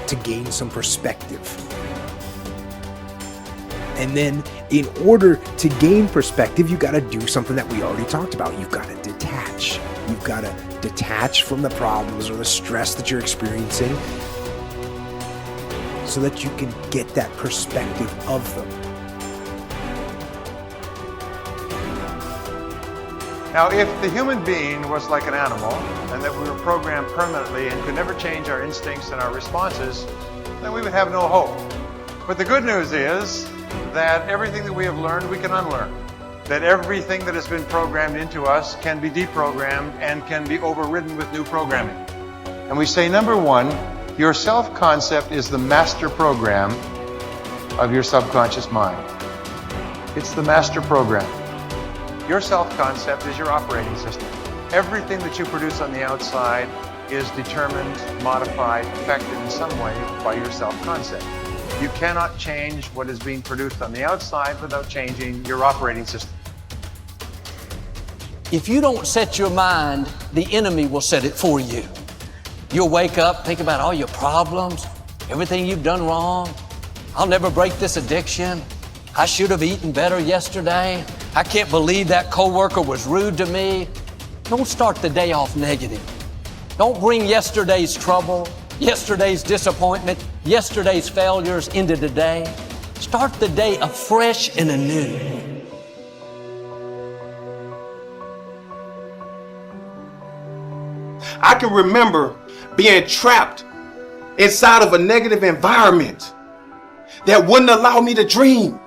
to gain some perspective. And then in order to gain perspective, you got to do something that we already talked about. You've got to detach. You've got to detach from the problems or the stress that you're experiencing so that you can get that perspective of them. Now, if the human being was like an animal and that we were programmed permanently and could never change our instincts and our responses, then we would have no hope. But the good news is that everything that we have learned, we can unlearn. That everything that has been programmed into us can be deprogrammed and can be overridden with new programming. And we say, number one, your self-concept is the master program of your subconscious mind. It's the master program. Your self-concept is your operating system. Everything that you produce on the outside is determined, modified, affected in some way by your self-concept. You cannot change what is being produced on the outside without changing your operating system. If you don't set your mind, the enemy will set it for you. You'll wake up, think about all your problems, everything you've done wrong. I'll never break this addiction. I should have eaten better yesterday. I can't believe that coworker was rude to me. Don't start the day off negative. Don't bring yesterday's trouble, yesterday's disappointment, yesterday's failures into today. Start the day afresh and anew. I can remember being trapped inside of a negative environment that wouldn't allow me to dream,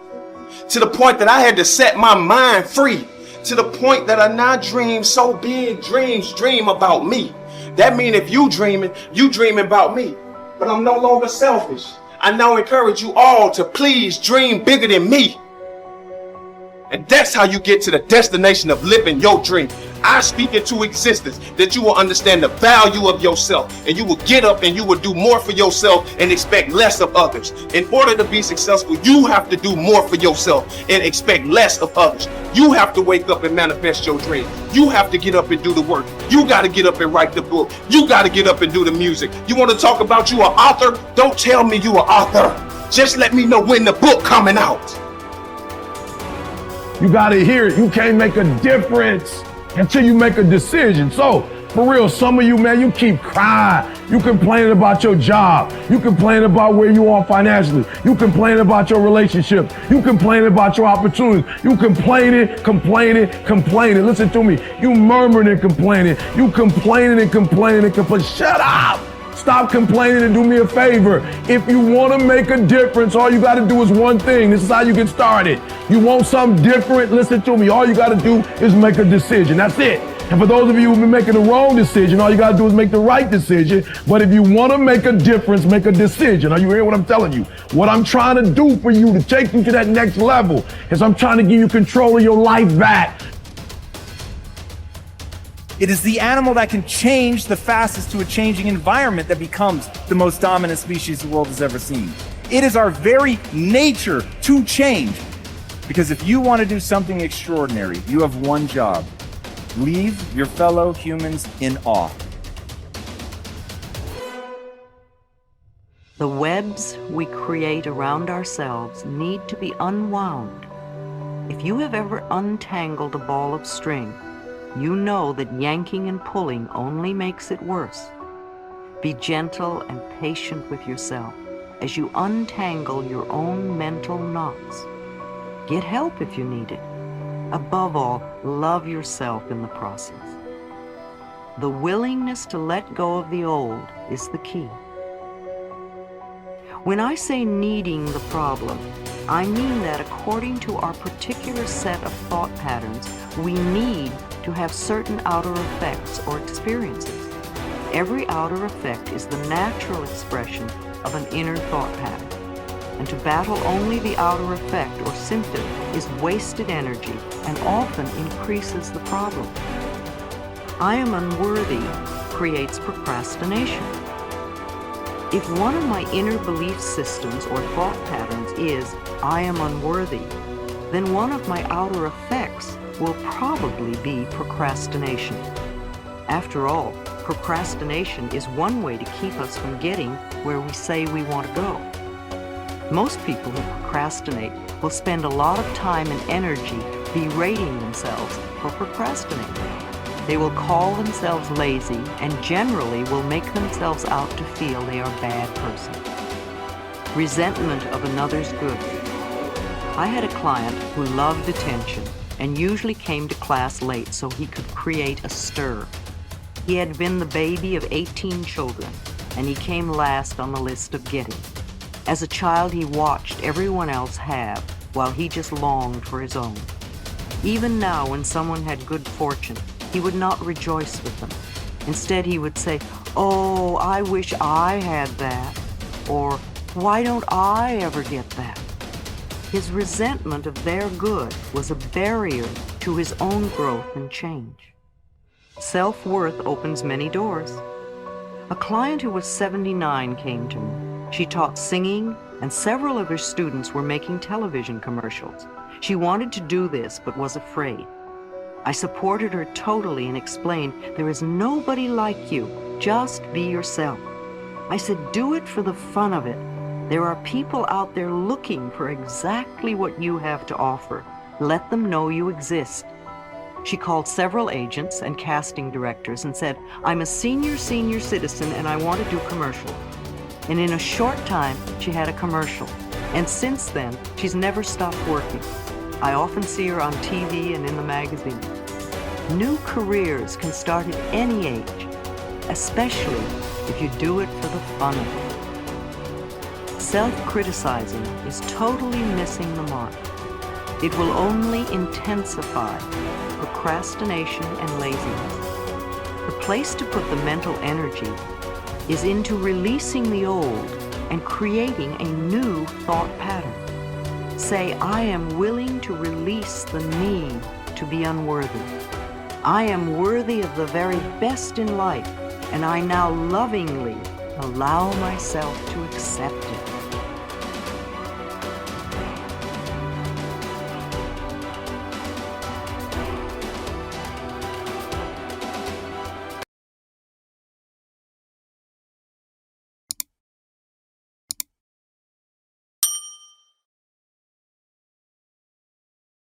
to the point that I had to set my mind free, to the point that I now dream so big, dream about me. That means if you dreaming about me. But I'm no longer selfish. I now encourage you all to please dream bigger than me. And that's how you get to the destination of living your dream. I speak into existence that you will understand the value of yourself, and you will get up and you will do more for yourself and expect less of others. In order to be successful, you have to do more for yourself and expect less of others. You have to wake up and manifest your dream. You have to get up and do the work. You got to get up and write the book. You got to get up and do the music. You want to talk about you an author? Don't tell me you an author. Just let me know when the book coming out. You got to hear it. You can't make a difference until you make a decision. So, for real, some of you, man, you keep crying. You complaining about your job. You complaining about where you are financially. You complaining about your relationship. You complaining about your opportunities. You complaining. Listen to me. You murmuring and complaining. You complaining. Shut up. Stop complaining and do me a favor. If you want to make a difference, all you got to do is one thing. This is how you get started. You want something different? Listen to me. All you got to do is make a decision. That's it. And for those of you who've been making the wrong decision, all you got to do is make the right decision. But if you want to make a difference, make a decision. Are you hearing what I'm telling you? What I'm trying to do for you to take you to that next level is I'm trying to give you control of your life back. It is the animal that can change the fastest to a changing environment that becomes the most dominant species the world has ever seen. It is our very nature to change. Because if you want to do something extraordinary, you have one job. Leave your fellow humans in awe. The webs we create around ourselves need to be unwound. If you have ever untangled a ball of string, you know that yanking and pulling only makes it worse. Be gentle and patient with yourself as you untangle your own mental knots. Get help if you need it. Above all, love yourself in the process. The willingness to let go of the old is the key. When I say needing the problem, I mean that according to our particular set of thought patterns, we need to have certain outer effects or experiences. Every outer effect is the natural expression of an inner thought pattern. And to battle only the outer effect or symptom is wasted energy and often increases the problem. I am unworthy creates procrastination. If one of my inner belief systems or thought patterns is, I am unworthy, then one of my outer effects will probably be procrastination. After all, Procrastination is one way to keep us from getting where we say we want to go. Most people who procrastinate will spend a lot of time and energy berating themselves for procrastinating. They will call themselves lazy and generally will make themselves out to feel they are a bad person. Resentment of another's good. I had a client who loved attention and usually came to class late so he could create a stir. He had been the baby of 18 children, and he came last on the list of getting. As a child, he watched everyone else have, while he just longed for his own. Even now, when someone had good fortune, he would not rejoice with them. Instead, he would say, "Oh, I wish I had that," or "Why don't I ever get that?" His resentment of their good was a barrier to his own growth and change. Self-worth opens many doors. A client who was 79 came to me. She taught singing, and several of her students were making television commercials. She wanted to do this, but was afraid. I supported her totally and explained, "There is nobody like you. Just be yourself." I said, "Do it for the fun of it. There are people out there looking for exactly what you have to offer. Let them know you exist." She called several agents and casting directors and said, "I'm a senior citizen and I want to do commercials." And in a short time, she had a commercial. And since then, she's never stopped working. I often see her on TV and in the magazine. New careers can start at any age, especially if you do it for the fun of it. Self-criticizing is totally missing the mark. It will only intensify procrastination and laziness. The place to put the mental energy is into releasing the old and creating a new thought pattern. Say, "I am willing to release the need to be unworthy. I am worthy of the very best in life, and I now lovingly allow myself to accept it."